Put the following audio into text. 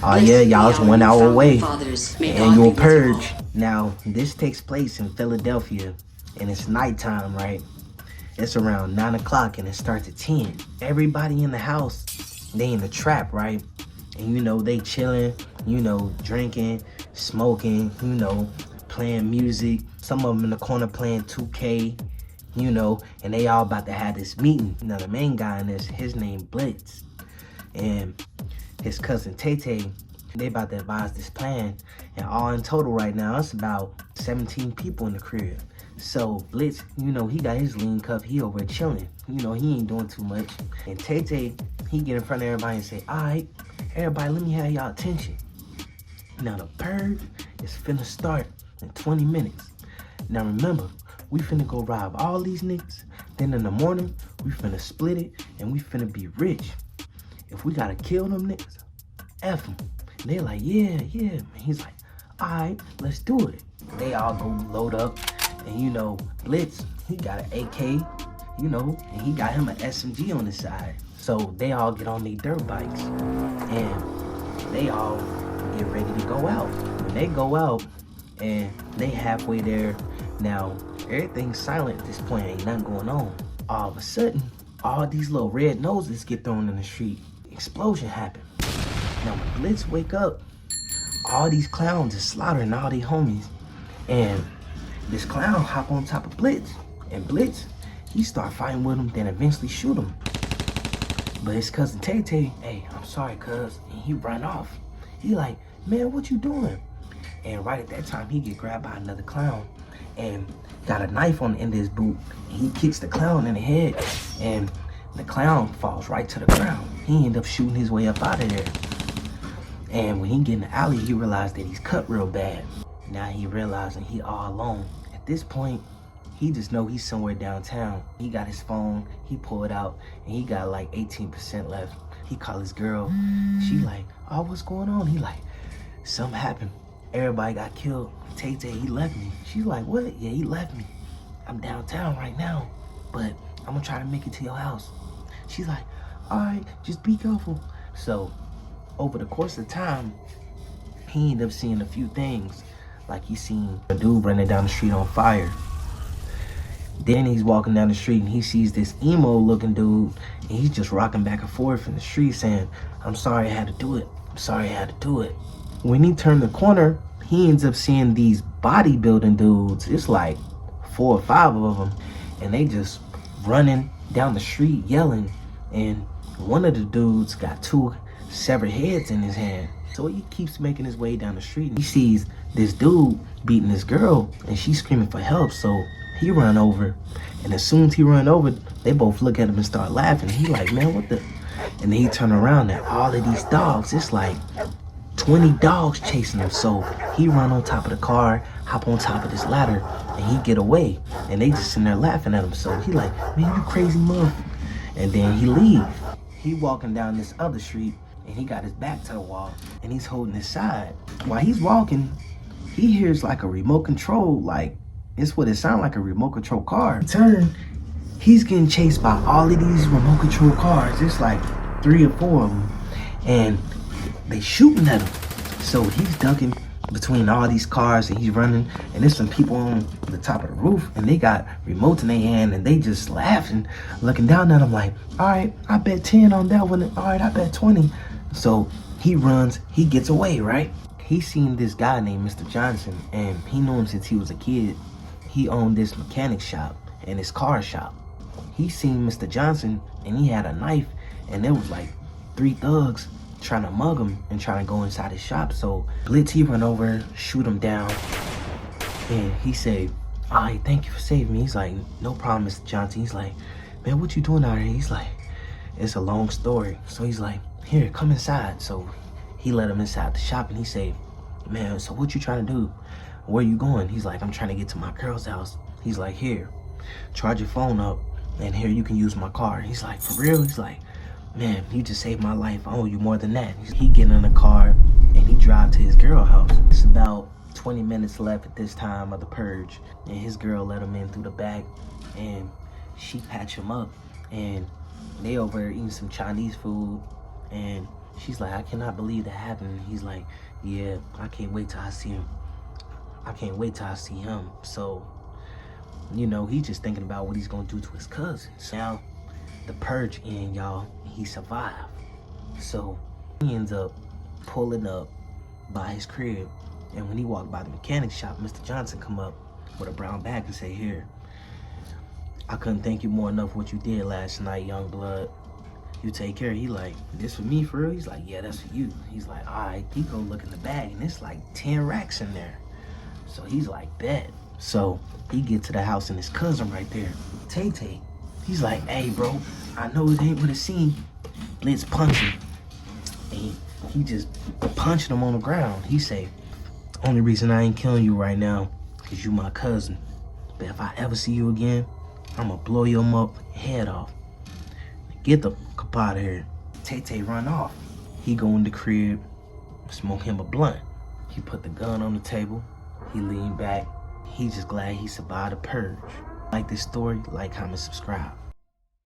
Oh yeah, y'all, it's 1 hour away. Annual Purge. Now, this takes place in Philadelphia, and it's nighttime, right? It's around 9 o'clock, and it starts at 10. Everybody in the house, they in the trap, right? And they chilling, drinking, smoking, playing music. Some of them in the corner playing 2K, and they all about to have this meeting. Now, the main guy in this, his name Blitz. And his cousin Tay, they about to advise this plan. And all in total right now, it's about 17 people in the crib. So Blitz, he got his lean cup, he over chilling. He ain't doing too much. And Tay, he get in front of everybody and say, all right, everybody, let me have y'all attention. Now the purge is finna start in 20 minutes. Now remember, we finna go rob all these niggas. Then in the morning, we finna split it and we finna be rich. If we gotta kill them niggas, F them. And they like, yeah, man. He's like, all right, let's do it. They all go load up. And Blitz, he got an AK, and he got him an SMG on his side. So they all get on their dirt bikes and they all get ready to go out. When they go out and they halfway there, now everything's silent at this point, ain't nothing going on. All of a sudden, all these little red noses get thrown in the street. Explosion happened. Now when Blitz wake up, all these clowns is slaughtering all these homies. And this clown hop on top of Blitz. And Blitz, he start fighting with him, then eventually shoot him. But his cousin Tay, hey, I'm sorry, cuz. And he run off. He like, man, what you doing? And right at that time, he get grabbed by another clown and got a knife on the end of his boot. And he kicks the clown in the head. And the clown falls right to the ground. He end up shooting his way up out of there. And when he get in the alley, he realized that he's cut real bad. Now he realizing he all alone. At this point, he just know he's somewhere downtown. He got his phone, he pull it out, and he got like 18% left. He call his girl. She like, oh, what's going on? He like, something happened. Everybody got killed. Tay, he left me. She's like, what? Yeah, he left me. I'm downtown right now, but I'm gonna try to make it to your house. She's like, all right, just be careful. So over the course of time, he ended up seeing a few things. Like he seen a dude running down the street on fire. Then he's walking down the street and he sees this emo looking dude and he's just rocking back and forth in the street saying, I'm sorry I had to do it. I'm sorry I had to do it. When he turned the corner, he ends up seeing these bodybuilding dudes. It's like 4 or 5 of them. And they just running down the street yelling. And one of the dudes got 2 severed heads in his hand. So he keeps making his way down the street and he sees this dude beating this girl and she's screaming for help. So he run over, and as soon as he run over, they both look at him and start laughing. He like, man, what the? And then he turn around and all of these dogs, it's like 20 dogs chasing him. So he run on top of the car, hop on top of this ladder, and he get away. And they just sitting there laughing at him. So he like, man, you crazy mother. And then he leave. He walking down this other street and he got his back to the wall and he's holding his side. While he's walking, he hears like a remote control, like it's what it sounds like, a remote control car. Turn, he's getting chased by all of these remote control cars. It's like 3 or 4 of them and they shooting at him. So he's ducking between all these cars and he's running, and there's some people on the top of the roof and they got remotes in their hand and they just laughing, looking down at him like, all right, I bet 10 on that one. All right, I bet 20. So he runs, he gets away, right? He seen this guy named Mr. Johnson and he knew him since he was a kid. He owned this mechanic shop and his car shop. He seen Mr. Johnson and he had a knife and there was like 3 thugs trying to mug him and trying to go inside his shop. So Blitz, he run over, shoot him down, and he said, all right, thank you for saving me. He's like, no problem, Mr. Johnson. He's like, man, what you doing out here? He's like, it's a long story. So he's like, here, come inside. So he let him inside the shop and he said, man, so what you trying to do? Where you going? He's like, I'm trying to get to my girl's house. He's like, here, charge your phone up and here you can use my car. He's like, for real? He's like, man, you just saved my life. I owe you more than that. He get in the car and he drive to his girl house. It's about 20 minutes left at this time of the purge. And his girl let him in through the back and she patch him up. And they over there eating some Chinese food. And She's like, I cannot believe that happened. He's like, yeah, I can't wait till I see him. I can't wait till I see him. So, you know, he's just thinking about what he's gonna do to his cousins. Now, the purge end, y'all, he survived. So he ends up pulling up by his crib, and when he walked by the mechanic shop, Mr. Johnson come up with a brown bag and say, here, I couldn't thank you more enough for what you did last night, young blood. You take care. He like, this for me, for real? He's like, yeah, that's for you. He's like, all right. He go look in the bag, and it's like 10 racks in there. So he's like, bet. So he get to the house, and his cousin right there, Tay-Tay. He's like, hey, bro, I know it ain't what it seemed. Blitz punching. And he just punched him on the ground. He say, only reason I ain't killing you right now is you my cousin. But if I ever see you again, I'm gonna blow your head off. Get the fuck out of here. Tay-Tay run off. He go in the crib, smoke him a blunt. He put the gun on the table. He leaned back. He's just glad he survived the purge. Like this story, like, comment, subscribe.